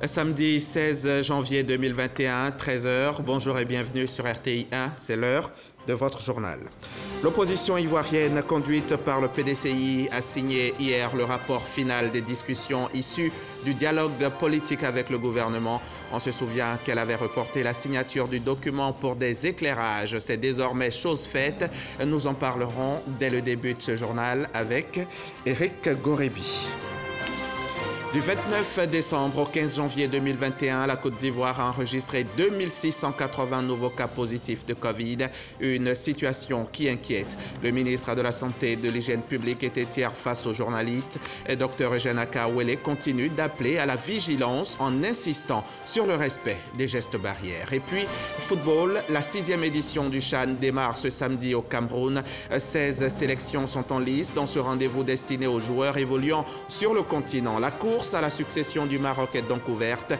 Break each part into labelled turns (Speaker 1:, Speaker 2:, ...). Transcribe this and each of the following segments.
Speaker 1: Samedi 16 janvier 2021, 13 h. Bonjour et bienvenue sur RTI 1, c'est l'heure de votre journal. L'opposition ivoirienne conduite par le PDCI a signé hier le rapport final des discussions issues du dialogue politique avec le gouvernement. On se souvient qu'elle avait reporté la signature du document pour des éclairages. C'est désormais chose faite. Nous en parlerons dès le début de ce journal avec Éric Gorébi. Du 29 décembre au 15 janvier 2021, la Côte d'Ivoire a enregistré 2680 nouveaux cas positifs de Covid, une situation qui inquiète. Le ministre de la Santé et de l'Hygiène publique était hier face aux journalistes. Dr Eugène Akawele continue d'appeler à la vigilance en insistant sur le respect des gestes barrières. Et puis, football, la 6e édition du CHAN démarre ce samedi au Cameroun. 16 sélections sont en lice dans ce rendez-vous destiné aux joueurs évoluant sur le continent. La course à la succession du Maroc est donc ouverte.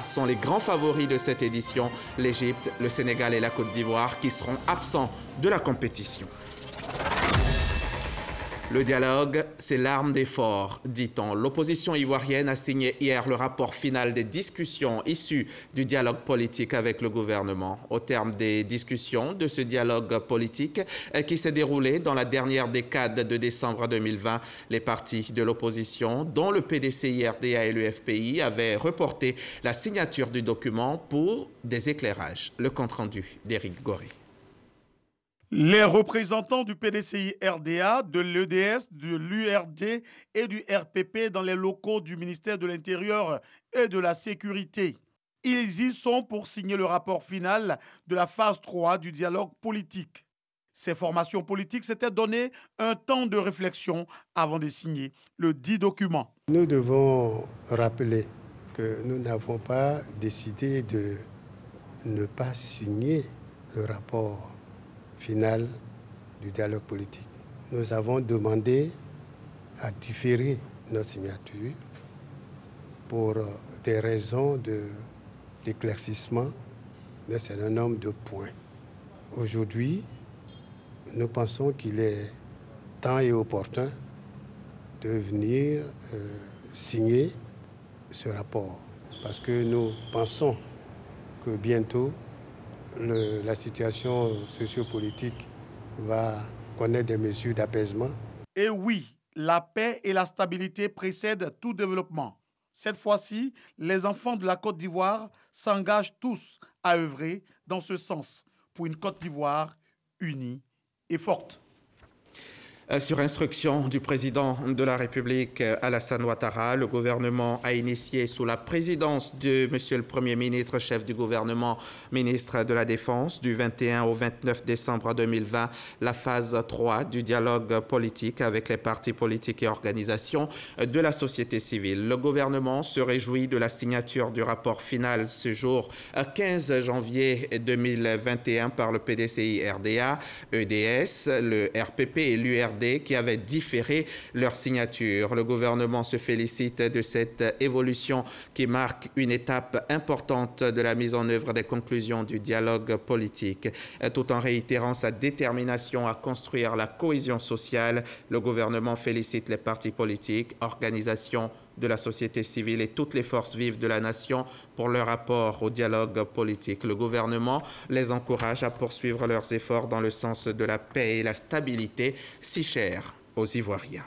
Speaker 1: Sont les grands favoris de cette édition, l'Égypte, le Sénégal et la Côte d'Ivoire, qui seront absents de la compétition. Le dialogue, c'est l'arme des forts, dit-on. L'opposition ivoirienne a signé hier le rapport final des discussions issues du dialogue politique avec le gouvernement. Au terme des discussions de ce dialogue politique qui s'est déroulé dans la dernière décade de décembre 2020, les partis de l'opposition, dont le PDCI, RDA et l'UFPI, avaient reporté la signature du document pour des éclairages. Le compte-rendu d'Éric Goré.
Speaker 2: Les représentants du PDCI RDA, de l'EDS, de l'URD et du RPP dans les locaux du ministère de l'Intérieur et de la Sécurité. Ils y sont pour signer le rapport final de la phase 3 du dialogue politique. Ces formations politiques s'étaient donné un temps de réflexion avant de signer le dit document.
Speaker 3: Nous devons rappeler que nous n'avons pas décidé de ne pas signer le rapport final du dialogue politique. Nous avons demandé à différer notre signature pour des raisons d'éclaircissement d'un certain nombre de points. Aujourd'hui, nous pensons qu'il est temps et opportun de venir signer ce rapport parce que nous pensons que bientôt la situation sociopolitique va connaître des mesures d'apaisement.
Speaker 2: Et oui, la paix et la stabilité précèdent tout développement. Cette fois-ci, les enfants de la Côte d'Ivoire s'engagent tous à œuvrer dans ce sens pour une Côte d'Ivoire unie et forte.
Speaker 1: Sur instruction du président de la République, Alassane Ouattara, le gouvernement a initié sous la présidence de Monsieur le Premier ministre, chef du gouvernement, ministre de la Défense, du 21 au 29 décembre 2020, la phase 3 du dialogue politique avec les partis politiques et organisations de la société civile. Le gouvernement se réjouit de la signature du rapport final ce jour 15 janvier 2021 par le PDCI RDA, EDS, le RPP et l'URD qui avaient différé leur signature. Le gouvernement se félicite de cette évolution qui marque une étape importante de la mise en œuvre des conclusions du dialogue politique. Tout en réitérant sa détermination à construire la cohésion sociale, le gouvernement félicite les partis politiques, organisations de la société civile et toutes les forces vives de la nation pour leur rapport au dialogue politique. Le gouvernement les encourage à poursuivre leurs efforts dans le sens de la paix et la stabilité si chers aux Ivoiriens.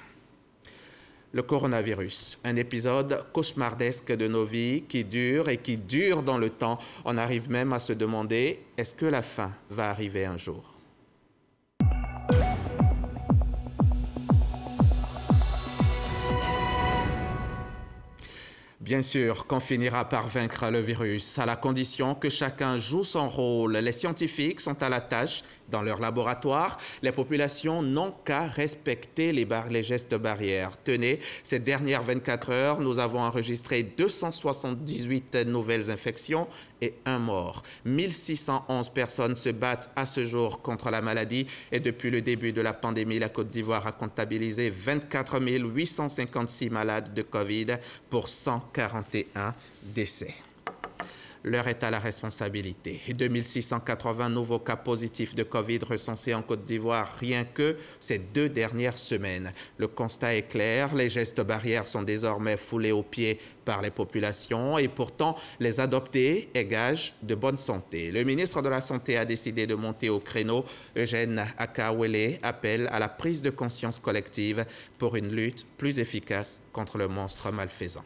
Speaker 1: Le coronavirus, un épisode cauchemardesque de nos vies qui dure et qui dure dans le temps. On arrive même à se demander, est-ce que la fin va arriver un jour ? Bien sûr qu'on finira par vaincre le virus, à la condition que chacun joue son rôle. Les scientifiques sont à la tâche dans leur laboratoire. Les populations n'ont qu'à respecter les gestes barrières. Tenez, ces dernières 24 heures, nous avons enregistré 278 nouvelles infections et un mort. 1611 personnes se battent à ce jour contre la maladie et depuis le début de la pandémie, la Côte d'Ivoire a comptabilisé 24 856 malades de Covid pour 141 décès. l'heure est à la responsabilité. 2680 nouveaux cas positifs de Covid recensés en Côte d'Ivoire rien que ces 2 dernières semaines. Le constat est clair, les gestes barrières sont désormais foulés aux pieds par les populations et pourtant les adopter est gage de bonne santé. Le ministre de la Santé a décidé de monter au créneau. Eugène Akawele appelle à la prise de conscience collective pour une lutte plus efficace contre le monstre malfaisant.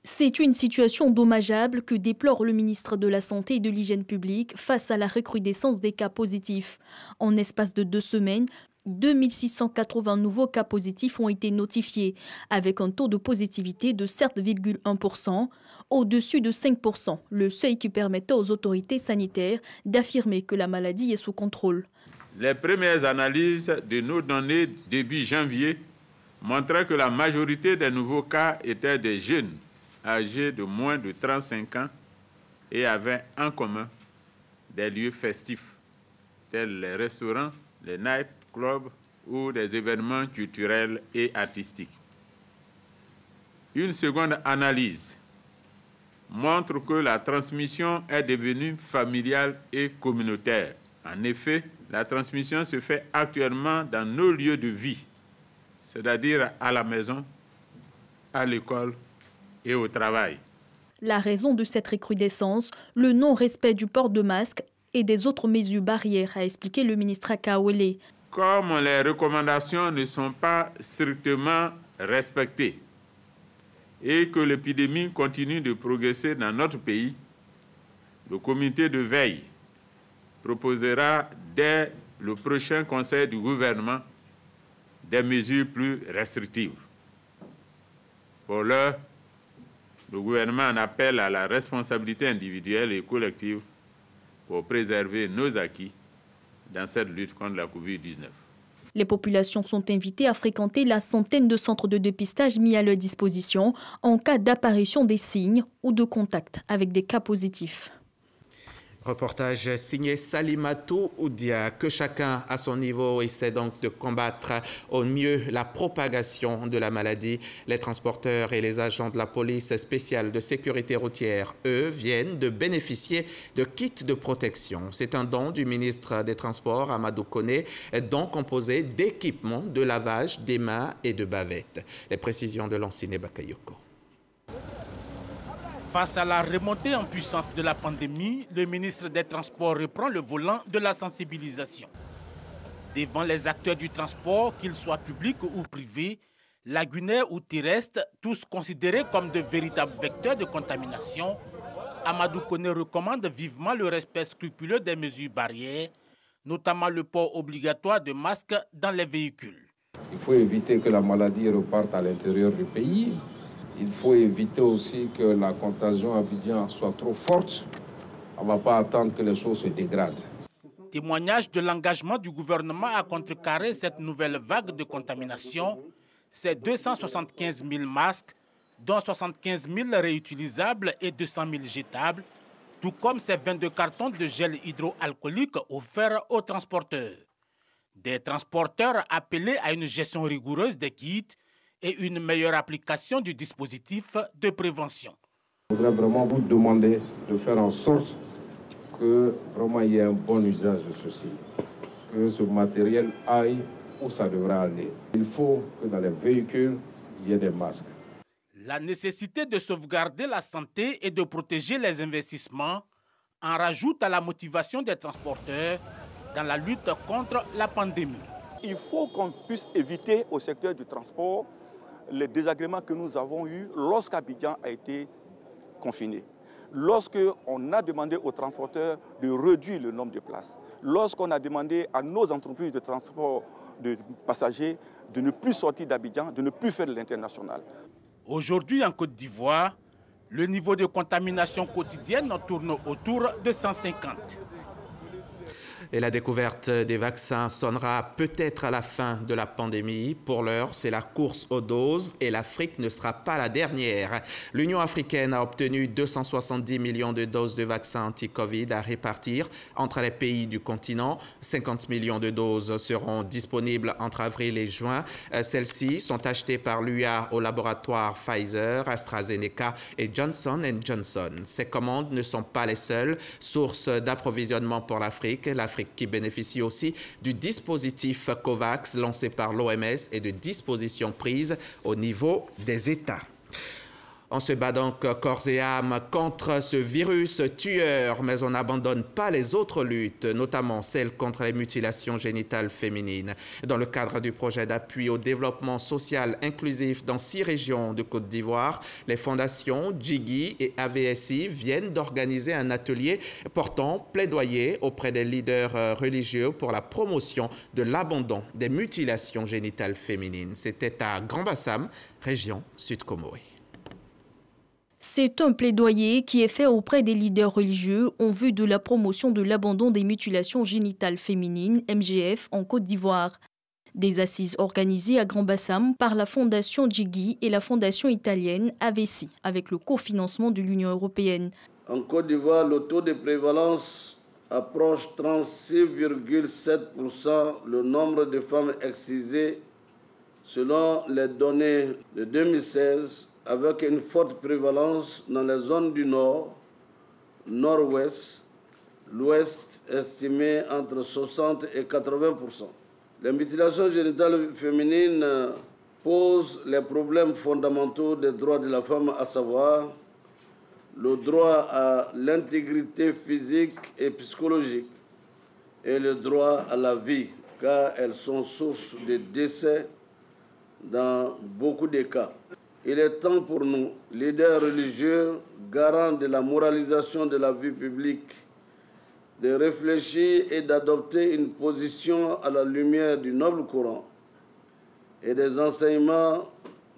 Speaker 4: C'est une situation dommageable que déplore le ministre de la Santé et de l'Hygiène publique face à la recrudescence des cas positifs. En espace de 2 semaines, 2680 nouveaux cas positifs ont été notifiés, avec un taux de positivité de 7,1%, au-dessus de 5%, le seuil qui permettait aux autorités sanitaires d'affirmer que la maladie est sous contrôle.
Speaker 5: Les premières analyses de nos données début janvier montraient que la majorité des nouveaux cas étaient des jeunes âgés de moins de 35 ans et avaient en commun des lieux festifs, tels les restaurants, les nightclubs ou des événements culturels et artistiques. Une seconde analyse montre que la transmission est devenue familiale et communautaire. En effet, la transmission se fait actuellement dans nos lieux de vie, c'est-à-dire à la maison, à l'école et au travail.
Speaker 4: La raison de cette recrudescence, le non-respect du port de masque et des autres mesures barrières, a expliqué le ministre Akawele.
Speaker 5: Comme les recommandations ne sont pas strictement respectées et que l'épidémie continue de progresser dans notre pays, le comité de veille proposera dès le prochain conseil du gouvernement des mesures plus restrictives. Pour l'heure, le gouvernement en appelle à la responsabilité individuelle et collective pour préserver nos acquis dans cette lutte contre la COVID-19.
Speaker 4: Les populations sont invitées à fréquenter la centaine de centres de dépistage mis à leur disposition en cas d'apparition des signes ou de contact avec des cas positifs.
Speaker 1: Reportage signé Salimatou Oudia. Que chacun à son niveau essaie donc de combattre au mieux la propagation de la maladie. Les transporteurs et les agents de la police spéciale de sécurité routière, eux, viennent de bénéficier de kits de protection. C'est un don du ministre des Transports, Amadou Koné, don composé d'équipements de lavage des mains et de bavettes. Les précisions de Lanciné Bakayoko.
Speaker 2: Face à la remontée en puissance de la pandémie, le ministre des Transports reprend le volant de la sensibilisation. Devant les acteurs du transport, qu'ils soient publics ou privés, lagunaires ou terrestres, tous considérés comme de véritables vecteurs de contamination, Amadou Koné recommande vivement le respect scrupuleux des mesures barrières, notamment le port obligatoire de masques dans les véhicules.
Speaker 6: Il faut éviter que la maladie reparte à l'intérieur du pays. Il faut éviter aussi que la contagion à Abidjan soit trop forte. On ne va pas attendre que les choses se dégradent.
Speaker 2: Témoignage de l'engagement du gouvernement à contrecarrer cette nouvelle vague de contamination, c'est 275 000 masques, dont 75 000 réutilisables et 200 000 jetables, tout comme ces 22 cartons de gel hydroalcoolique offerts aux transporteurs. Des transporteurs appelés à une gestion rigoureuse des kits et une meilleure application du dispositif de prévention.
Speaker 6: Je voudrais vraiment vous demander de faire en sorte que vraiment il y ait un bon usage de ceci, que ce matériel aille où ça devrait aller. Il faut que dans les véhicules, il y ait des masques.
Speaker 2: La nécessité de sauvegarder la santé et de protéger les investissements en rajoute à la motivation des transporteurs dans la lutte contre la pandémie.
Speaker 7: Il faut qu'on puisse éviter au secteur du transport les désagréments que nous avons eus lorsqu'Abidjan a été confiné. Lorsqu'on a demandé aux transporteurs de réduire le nombre de places. Lorsqu'on a demandé à nos entreprises de transport de passagers de ne plus sortir d'Abidjan, de ne plus faire de l'international.
Speaker 2: Aujourd'hui en Côte d'Ivoire, le niveau de contamination quotidienne tourne autour de 150.
Speaker 1: Et la découverte des vaccins sonnera peut-être à la fin de la pandémie. Pour l'heure, c'est la course aux doses et l'Afrique ne sera pas la dernière. L'Union africaine a obtenu 270 millions de doses de vaccins anti-Covid à répartir entre les pays du continent. 50 millions de doses seront disponibles entre avril et juin. Celles-ci sont achetées par l'UA au laboratoire Pfizer, AstraZeneca et Johnson & Johnson. Ces commandes ne sont pas les seules sources d'approvisionnement pour l'Afrique. L'Afrique qui bénéficie aussi du dispositif COVAX lancé par l'OMS et de dispositions prises au niveau des États. On se bat donc corps et âme contre ce virus tueur, mais on n'abandonne pas les autres luttes, notamment celle contre les mutilations génitales féminines. Dans le cadre du projet d'appui au développement social inclusif dans 6 régions de Côte d'Ivoire, les fondations Djigui et AVSI viennent d'organiser un atelier portant plaidoyer auprès des leaders religieux pour la promotion de l'abandon des mutilations génitales féminines. C'était à Grand Bassam, région Sud-Comoé.
Speaker 4: C'est un plaidoyer qui est fait auprès des leaders religieux en vue de la promotion de l'abandon des mutilations génitales féminines, MGF, en Côte d'Ivoire. Des assises organisées à Grand Bassam par la Fondation Djigui et la Fondation italienne AVSI, avec le cofinancement de l'Union européenne.
Speaker 8: En Côte d'Ivoire, le taux de prévalence approche 36,7%, le nombre de femmes excisées selon les données de 2016, avec une forte prévalence dans les zones du nord, nord-ouest, l'ouest estimé entre 60 et 80%. Les mutilations génitales féminines posent les problèmes fondamentaux des droits de la femme, à savoir le droit à l'intégrité physique et psychologique et le droit à la vie, car elles sont source de décès dans beaucoup de cas. Il est temps pour nous, leaders religieux, garants de la moralisation de la vie publique, de réfléchir et d'adopter une position à la lumière du noble Coran et des enseignements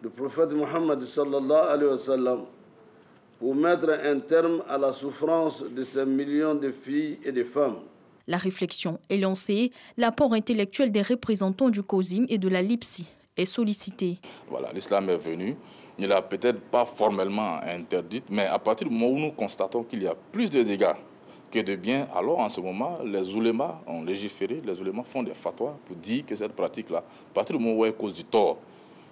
Speaker 8: du prophète Mohammed sallallahu alayhi wa sallam pour mettre un terme à la souffrance de ces millions de filles et de femmes.
Speaker 4: La réflexion est lancée, l'apport intellectuel des représentants du COSIM et de la LIPSI est sollicité.
Speaker 9: Voilà, l'islam est venu. Il n'a peut-être pas formellement interdit, mais à partir du moment où nous constatons qu'il y a plus de dégâts que de bien, alors en ce moment, les oulémas ont légiféré, les oulémas font des fatwas pour dire que cette pratique-là, à partir du moment où elle cause du tort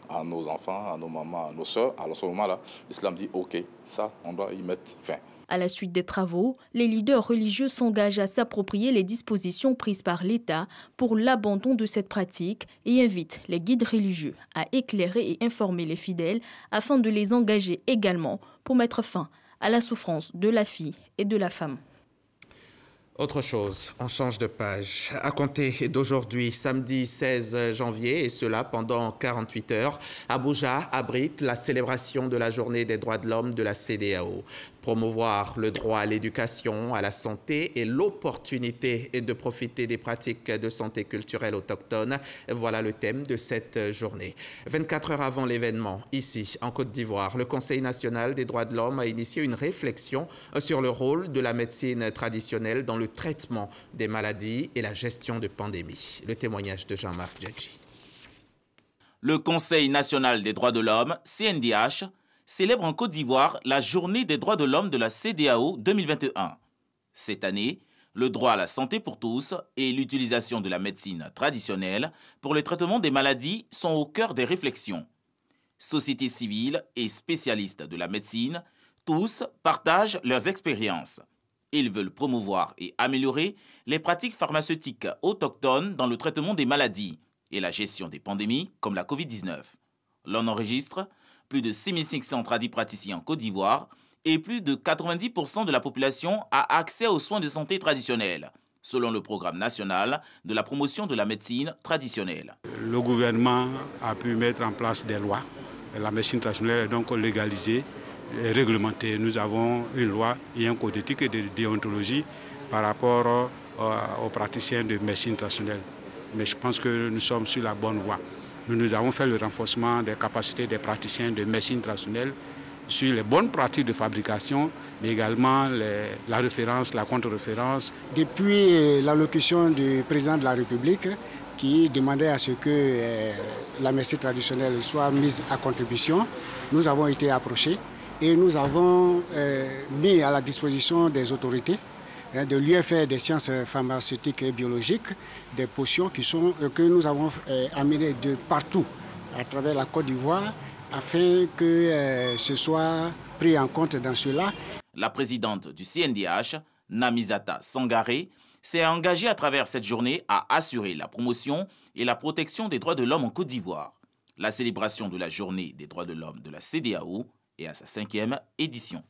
Speaker 9: à nos enfants, à nos mamans, à nos sœurs, alors à ce moment-là, l'islam dit OK, ça, on doit y mettre fin.
Speaker 4: À la suite des travaux, les leaders religieux s'engagent à s'approprier les dispositions prises par l'État pour l'abandon de cette pratique et invitent les guides religieux à éclairer et informer les fidèles afin de les engager également pour mettre fin à la souffrance de la fille et de la femme.
Speaker 1: Autre chose, on change de page. À compter d'aujourd'hui, samedi 16 janvier, et cela pendant 48 heures, Abuja abrite la célébration de la Journée des droits de l'homme de la CEDEAO. Promouvoir le droit à l'éducation, à la santé et l'opportunité de profiter des pratiques de santé culturelle autochtones. Voilà le thème de cette journée. 24 heures avant l'événement, ici, en Côte d'Ivoire, le Conseil national des droits de l'homme a initié une réflexion sur le rôle de la médecine traditionnelle dans le traitement des maladies et la gestion de pandémies. Le témoignage de Jean-Marc Djadji.
Speaker 10: Le Conseil national des droits de l'homme, CNDH, célèbre en Côte d'Ivoire la Journée des droits de l'homme de la CEDEAO 2021. Cette année, le droit à la santé pour tous et l'utilisation de la médecine traditionnelle pour le traitement des maladies sont au cœur des réflexions. Société civile et spécialistes de la médecine, tous partagent leurs expériences. Ils veulent promouvoir et améliorer les pratiques pharmaceutiques autochtones dans le traitement des maladies et la gestion des pandémies comme la Covid-19. L'on enregistre plus de 6500 tradipraticiens en Côte d'Ivoire et plus de 90% de la population a accès aux soins de santé traditionnels, selon le programme national de la promotion de la médecine traditionnelle.
Speaker 11: Le gouvernement a pu mettre en place des lois. La médecine traditionnelle est donc légalisée et réglementée. Nous avons une loi et un code d'éthique et de déontologie par rapport aux praticiens de médecine traditionnelle. Mais je pense que nous sommes sur la bonne voie. Nous avons fait le renforcement des capacités des praticiens de médecine traditionnelle sur les bonnes pratiques de fabrication, mais également la référence, la contre-référence.
Speaker 12: Depuis l'allocution du président de la République qui demandait à ce que la médecine traditionnelle soit mise à contribution, nous avons été approchés et nous avons mis à la disposition des autorités de l'UFR des sciences pharmaceutiques et biologiques des potions que nous avons amenées de partout à travers la Côte d'Ivoire afin que ce soit pris en compte dans cela.
Speaker 10: La présidente du CNDH, Namizata Sangaré, s'est engagée à travers cette journée à assurer la promotion et la protection des droits de l'homme en Côte d'Ivoire. La célébration de la journée des droits de l'homme de la CEDEAO est à sa 5e édition.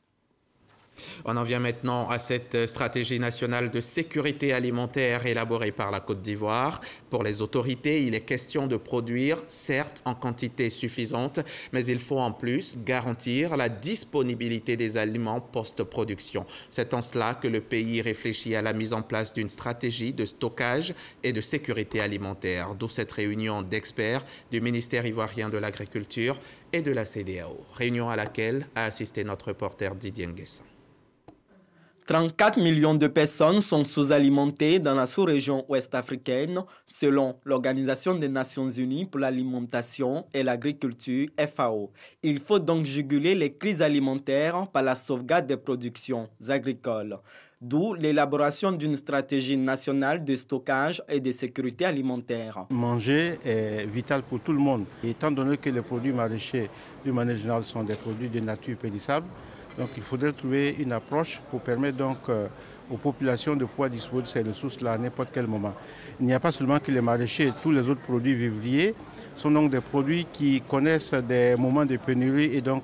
Speaker 1: On en vient maintenant à cette stratégie nationale de sécurité alimentaire élaborée par la Côte d'Ivoire. Pour les autorités, il est question de produire, certes en quantité suffisante, mais il faut en plus garantir la disponibilité des aliments post-production. C'est en cela que le pays réfléchit à la mise en place d'une stratégie de stockage et de sécurité alimentaire, d'où cette réunion d'experts du ministère ivoirien de l'Agriculture et de la CEDEAO. Réunion à laquelle a assisté notre reporter Didier Nguessan.
Speaker 13: 34 millions de personnes sont sous-alimentées dans la sous-région ouest-africaine, selon l'Organisation des Nations Unies pour l'alimentation et l'agriculture, FAO. Il faut donc juguler les crises alimentaires par la sauvegarde des productions agricoles. D'où l'élaboration d'une stratégie nationale de stockage et de sécurité alimentaire.
Speaker 14: Manger est vital pour tout le monde. Et étant donné que les produits maraîchers, d'une manière générale, sont des produits de nature périssable, donc il faudrait trouver une approche pour permettre donc aux populations de pouvoir disposer de ces ressources-là à n'importe quel moment. Il n'y a pas seulement que les maraîchers, tous les autres produits vivriers sont donc des produits qui connaissent des moments de pénurie et donc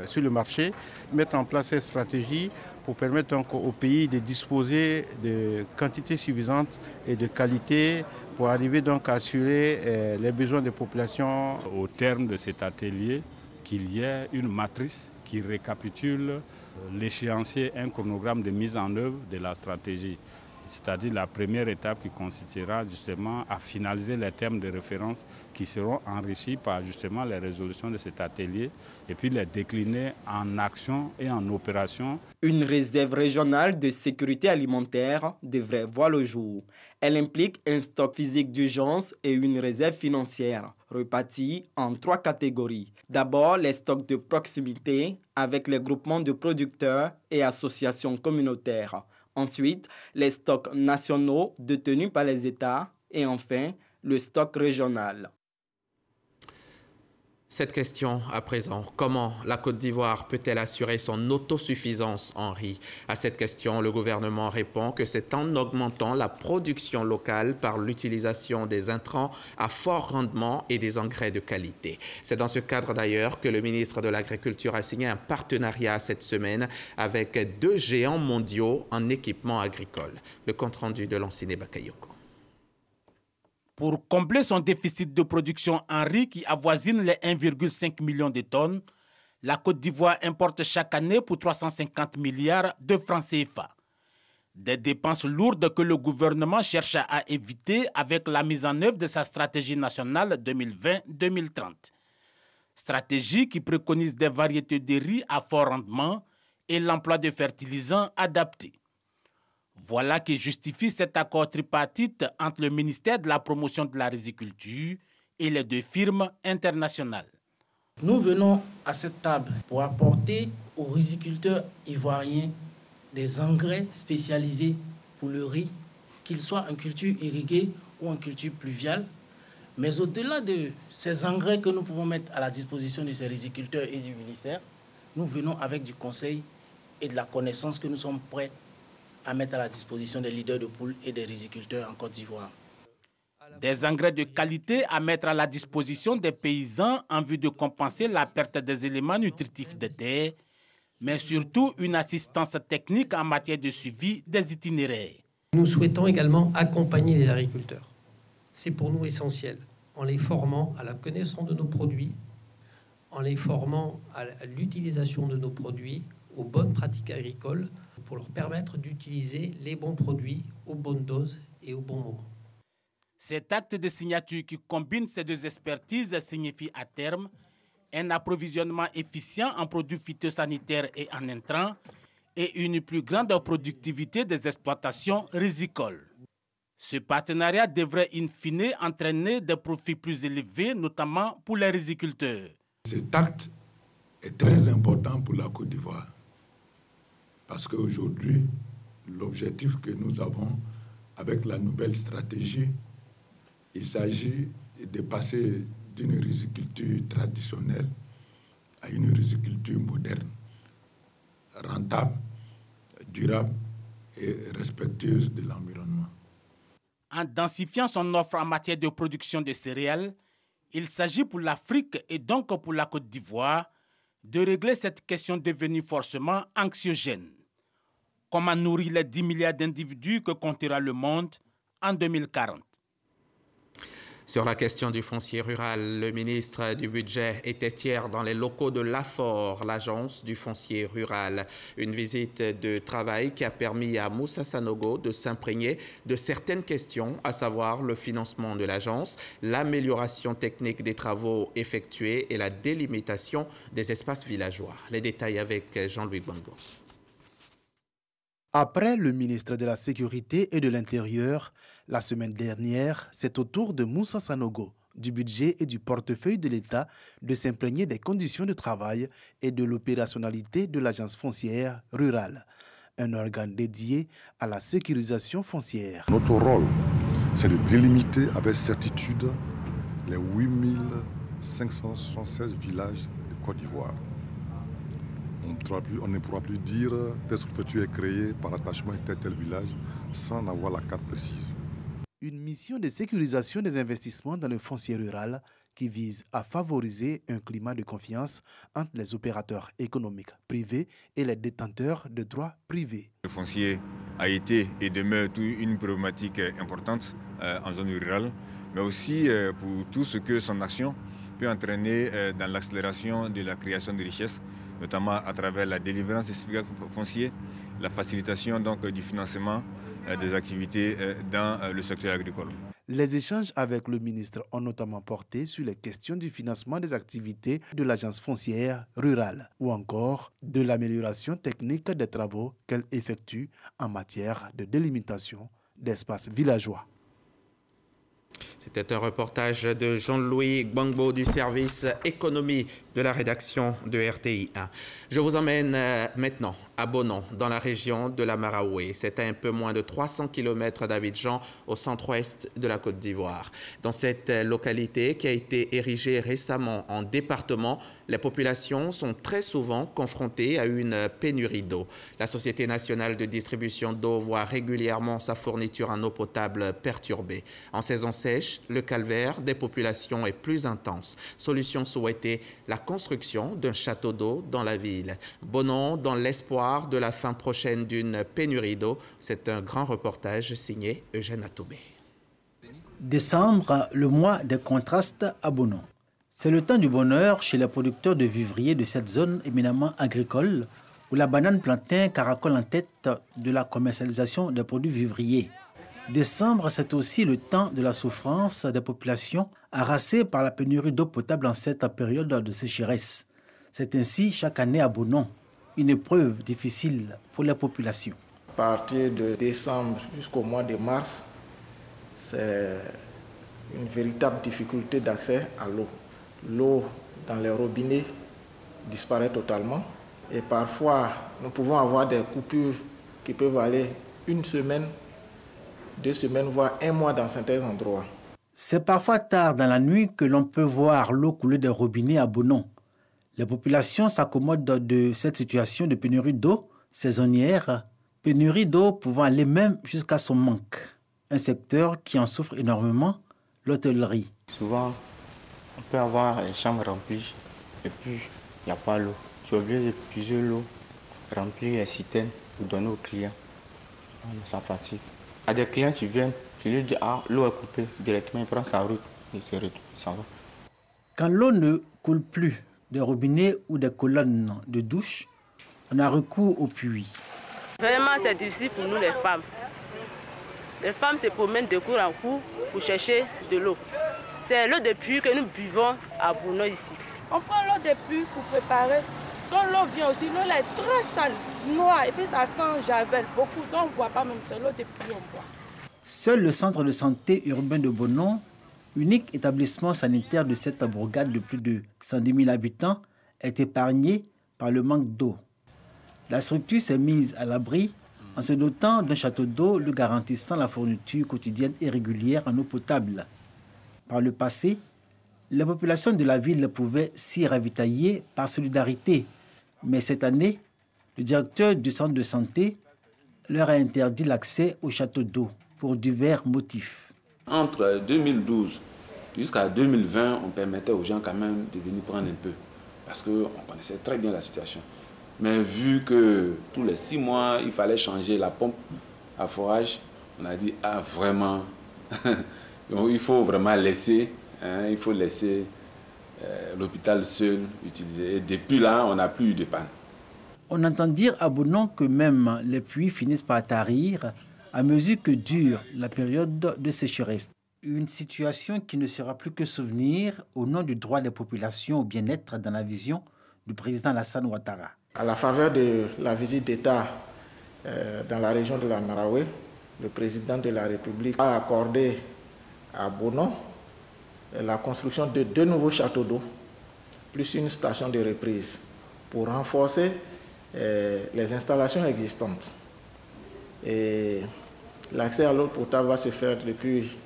Speaker 14: sur le marché, mettre en place ces stratégies pour permettre donc au pays de disposer de quantités suffisantes et de qualité pour arriver donc à assurer les besoins des populations.
Speaker 11: Au terme de cet atelier, qu'il y ait une matrice qui récapitule l'échéancier, un chronogramme de mise en œuvre de la stratégie. C'est-à-dire la première étape qui consistera justement à finaliser les termes de référence qui seront enrichis par justement les résolutions de cet atelier et puis les décliner en action et en opération.
Speaker 13: Une réserve régionale de sécurité alimentaire devrait voir le jour. Elle implique un stock physique d'urgence et une réserve financière, répartie en 3 catégories. D'abord, les stocks de proximité avec les groupements de producteurs et associations communautaires. Ensuite, les stocks nationaux détenus par les États et enfin, le stock régional.
Speaker 1: Cette question à présent, comment la Côte d'Ivoire peut-elle assurer son autosuffisance en riz? À cette question, le gouvernement répond que c'est en augmentant la production locale par l'utilisation des intrants à fort rendement et des engrais de qualité. C'est dans ce cadre d'ailleurs que le ministre de l'Agriculture a signé un partenariat cette semaine avec 2 géants mondiaux en équipement agricole. Le compte-rendu de Lanciné Bakayoko.
Speaker 15: Pour combler son déficit de production en riz qui avoisine les 1,5 million de tonnes, la Côte d'Ivoire importe chaque année pour 350 milliards de francs CFA. Des dépenses lourdes que le gouvernement cherche à éviter avec la mise en œuvre de sa stratégie nationale 2020-2030. Stratégie qui préconise des variétés de riz à fort rendement et l'emploi de fertilisants adaptés. Voilà qui justifie cet accord tripartite entre le ministère de la Promotion de la Riziculture et les 2 firmes internationales.
Speaker 16: Nous venons à cette table pour apporter aux riziculteurs ivoiriens des engrais spécialisés pour le riz, qu'ils soient en culture irriguée ou en culture pluviale. Mais au-delà de ces engrais que nous pouvons mettre à la disposition de ces riziculteurs et du ministère, nous venons avec du conseil et de la connaissance que nous sommes prêts à mettre à la disposition des leaders de poules et des riziculteurs en Côte d'Ivoire.
Speaker 15: Des engrais de qualité à mettre à la disposition des paysans en vue de compenser la perte des éléments nutritifs des terres, mais surtout une assistance technique en matière de suivi des itinéraires.
Speaker 17: Nous souhaitons également accompagner les agriculteurs. C'est pour nous essentiel, en les formant à la connaissance de nos produits, en les formant à l'utilisation de nos produits, aux bonnes pratiques agricoles, pour leur permettre d'utiliser les bons produits aux bonnes doses et au bon moment.
Speaker 15: Cet acte de signature qui combine ces 2 expertises signifie à terme un approvisionnement efficient en produits phytosanitaires et en intrants et une plus grande productivité des exploitations rizicoles. Ce partenariat devrait in fine entraîner des profits plus élevés, notamment pour les riziculteurs.
Speaker 18: Cet acte est très important pour la Côte d'Ivoire parce qu'aujourd'hui, l'objectif que nous avons avec la nouvelle stratégie, il s'agit de passer d'une riziculture traditionnelle à une riziculture moderne, rentable, durable et respectueuse de l'environnement.
Speaker 15: En densifiant son offre en matière de production de céréales, il s'agit pour l'Afrique et donc pour la Côte d'Ivoire de régler cette question devenue forcément anxiogène. Comment nourrir les 10 milliards d'individus que comptera le monde en 2040?
Speaker 1: Sur la question du foncier rural, le ministre du Budget était hier dans les locaux de l'AFOR, l'agence du foncier rural. Une visite de travail qui a permis à Moussa Sanogo de s'imprégner de certaines questions, à savoir le financement de l'agence, l'amélioration technique des travaux effectués et la délimitation des espaces villageois. Les détails avec Jean-Louis Bango.
Speaker 19: Après le ministre de la Sécurité et de l'Intérieur, la semaine dernière, c'est au tour de Moussa Sanogo, du budget et du portefeuille de l'État, de s'imprégner des conditions de travail et de l'opérationnalité de l'agence foncière rurale, un organe dédié à la sécurisation foncière.
Speaker 20: Notre rôle, c'est de délimiter avec certitude les 8576 villages de Côte d'Ivoire. On ne pourra plus dire telle structure est créée par attachement à tel village sans avoir la carte précise.
Speaker 19: Une mission de sécurisation des investissements dans le foncier rural qui vise à favoriser un climat de confiance entre les opérateurs économiques privés et les détenteurs de droits privés.
Speaker 21: Le foncier a été et demeure une problématique importante en zone rurale, mais aussi pour tout ce que son action peut entraîner dans l'accélération de la création de richesses, notamment à travers la délivrance des certificats fonciers, la facilitation donc du financement des activités dans le secteur agricole.
Speaker 19: Les échanges avec le ministre ont notamment porté sur les questions du financement des activités de l'agence foncière rurale ou encore de l'amélioration technique des travaux qu'elle effectue en matière de délimitation d'espaces villageois.
Speaker 1: C'était un reportage de Jean-Louis Gbangbo du service économie de la rédaction de RTI 1. Je vous emmène maintenant à Bonon, dans la région de la Maraoué. C'est à un peu moins de 300 km d'Abidjan, au centre-ouest de la Côte d'Ivoire. Dans cette localité qui a été érigée récemment en département, les populations sont très souvent confrontées à une pénurie d'eau. La Société nationale de distribution d'eau voit régulièrement sa fourniture en eau potable perturbée. En saison sèche, le calvaire des populations est plus intense. Solution souhaitée, la construction d'un château d'eau dans la ville. Bonon, dans l'espoir de la fin prochaine d'une pénurie d'eau. C'est un grand reportage signé Eugène Atoubé.
Speaker 22: Décembre, le mois des contrastes à Bonon. C'est le temps du bonheur chez les producteurs de vivriers de cette zone éminemment agricole où la banane plantain caracole en tête de la commercialisation des produits vivriers. Décembre, c'est aussi le temps de la souffrance des populations harassées par la pénurie d'eau potable en cette période de sécheresse. C'est ainsi chaque année à Bonon, une épreuve difficile pour les populations.
Speaker 23: À partir de décembre jusqu'au mois de mars, c'est une véritable difficulté d'accès à l'eau. L'eau dans les robinets disparaît totalement et parfois nous pouvons avoir des coupures qui peuvent aller une semaine, 2 semaines, voire 1 mois dans certains endroits.
Speaker 22: C'est parfois tard dans la nuit que l'on peut voir l'eau couler des robinets à Bonon. Les populations s'accommodent de cette situation de pénurie d'eau saisonnière, pénurie d'eau pouvant aller même jusqu'à son manque. Un secteur qui en souffre énormément, l'hôtellerie.
Speaker 24: Souvent, on peut avoir une chambre remplie et puis il n'y a pas l'eau. J'ai oublié de puiser l'eau, remplir les citernes pour donner aux clients. Ça fatigue. À des clients qui viennent, je lui dis ah, l'eau est coupée. Directement, il prend sa route et s'en va.
Speaker 22: Quand l'eau ne coule plus des robinets ou des colonnes de douche, on a recours au puits.
Speaker 25: Vraiment, c'est difficile pour nous les femmes. Les femmes se promènent de cours en cours pour chercher de l'eau. C'est l'eau de puits que nous buvons à Bonon ici.
Speaker 2: On prend l'eau des puits pour préparer. Quand l'eau vient aussi, l'eau est très sale, noire, et puis ça sent javel beaucoup. Donc on ne boit pas même, c'est l'eau des puits on boit.
Speaker 22: Seul le centre de santé urbain de Bonon, unique établissement sanitaire de cette bourgade de plus de 110 000 habitants, est épargné par le manque d'eau. La structure s'est mise à l'abri en se dotant d'un château d'eau lui garantissant la fourniture quotidienne et régulière en eau potable. Par le passé, les populations de la ville pouvaient s'y ravitailler par solidarité. Mais cette année, le directeur du centre de santé leur a interdit l'accès au château d'eau pour divers motifs.
Speaker 3: Entre 2012 jusqu'à 2020, on permettait aux gens quand même de venir prendre un peu parce qu'on connaissait très bien la situation. Mais vu que tous les 6 mois, il fallait changer la pompe à forage, on a dit, ah vraiment, il faut vraiment laisser, il faut laisser l'hôpital seul utiliser. Et depuis là, on n'a plus eu de panne.
Speaker 22: On entend dire à Bonon que même les puits finissent par tarir à mesure que dure la période de sécheresse. Une situation qui ne sera plus que souvenir au nom du droit des populations au bien-être dans la vision du président Alassane Ouattara.
Speaker 23: À la faveur de la visite d'État dans la région de la Maraoué, le président de la République a accordé à Bonon la construction de 2 nouveaux châteaux d'eau, plus une station de reprise, pour renforcer les installations existantes. Et l'accès à l'eau potable va se faire depuis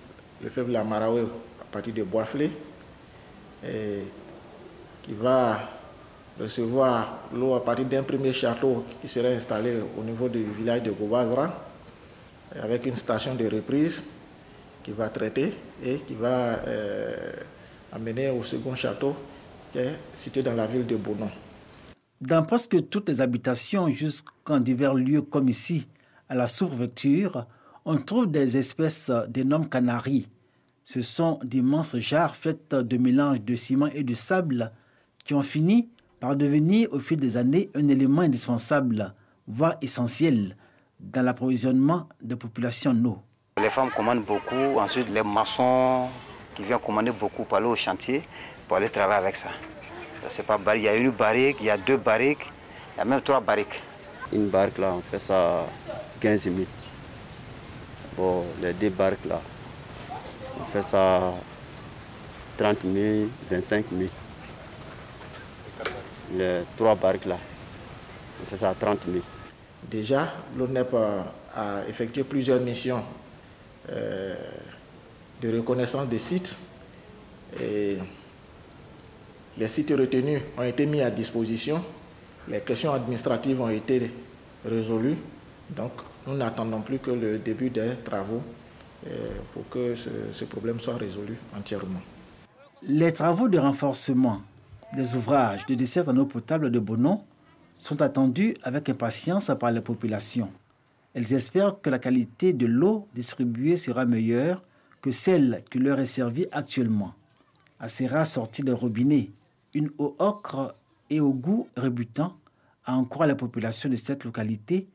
Speaker 23: le fleuve de la Maraoué à partir de Boisflé, qui va recevoir l'eau à partir d'un premier château qui serait installé au niveau du village de Gobazra, avec une station de reprise qui va traiter et qui va amener au second château qui est situé dans la ville de Bonon.
Speaker 22: Dans presque toutes les habitations, jusqu'en divers lieux comme ici, à la sous-préfecture, on trouve des espèces d'énormes canaries. Ce sont d'immenses jarres faites de mélange de ciment et de sable qui ont fini par devenir au fil des années un élément indispensable, voire essentiel, dans l'approvisionnement des populations en eau.
Speaker 5: Les femmes commandent beaucoup, ensuite les maçons qui viennent commander beaucoup pour aller au chantier, pour aller travailler avec ça. C'est pas barrique, il y a une barrique, il y a 2 barriques, il y a même 3 barriques.
Speaker 24: Une barque là, on fait ça 15 000. Bon, les 2 barques là, on fait ça 30 000, 25 000. Les 3 barques là, on fait ça à 30 000.
Speaker 23: Déjà, l'ONEP a effectué plusieurs missions de reconnaissance des sites. Et les sites retenus ont été mis à disposition. Les questions administratives ont été résolues. Donc, nous n'attendons plus que le début des travaux pour que ce problème soit résolu entièrement.
Speaker 22: Les travaux de renforcement des ouvrages de desserte en eau potable de Bonon sont attendus avec impatience par les populations. Elles espèrent que la qualité de l'eau distribuée sera meilleure que celle qui leur est servie actuellement. Assez rare sortie des robinets, une eau ocre et au goût rebutant a encouragé la population de cette localité,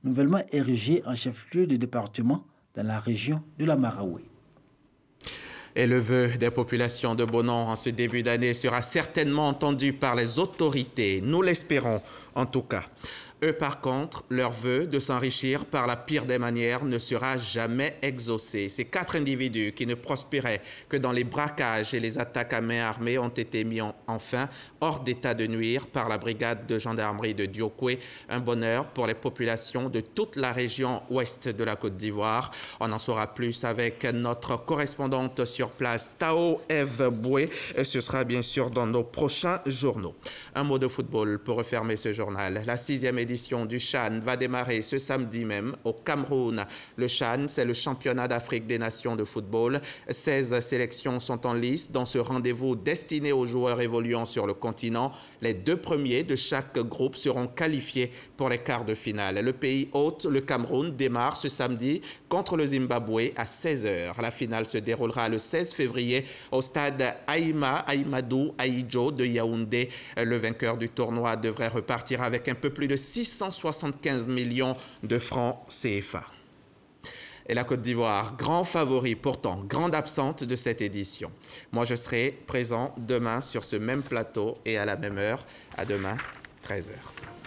Speaker 22: nouvellement érigée en chef-lieu de département dans la région de la Maraoué.
Speaker 1: Et le vœu des populations de Bonon en ce début d'année sera certainement entendu par les autorités. Nous l'espérons en tout cas. Eux, par contre, leur vœu de s'enrichir par la pire des manières ne sera jamais exaucé. Ces 4 individus qui ne prospéraient que dans les braquages et les attaques à main armée ont été mis enfin hors d'état de nuire par la brigade de gendarmerie de Diokwe. Un bonheur pour les populations de toute la région ouest de la Côte d'Ivoire. On en saura plus avec notre correspondante sur place, Tao Eve Boué. Ce sera bien sûr dans nos prochains journaux. Un mot de football pour refermer ce journal. La 6e édition du CHAN va démarrer ce samedi même au Cameroun. Le CHAN, c'est le championnat d'Afrique des nations de football. 16 sélections sont en lice dans ce rendez-vous destiné aux joueurs évoluant sur le continent. Les 2 premiers de chaque groupe seront qualifiés pour les quarts de finale. Le pays hôte, le Cameroun, démarre ce samedi contre le Zimbabwe à 16h. La finale se déroulera le 16 février au stade Aïmadou Aïdjo de Yaoundé. Le vainqueur du tournoi devrait repartir avec un peu plus de 675 millions de francs CFA. Et la Côte d'Ivoire, grand favori, pourtant grande absente de cette édition. Moi, je serai présent demain sur ce même plateau et à la même heure. À demain, 13h.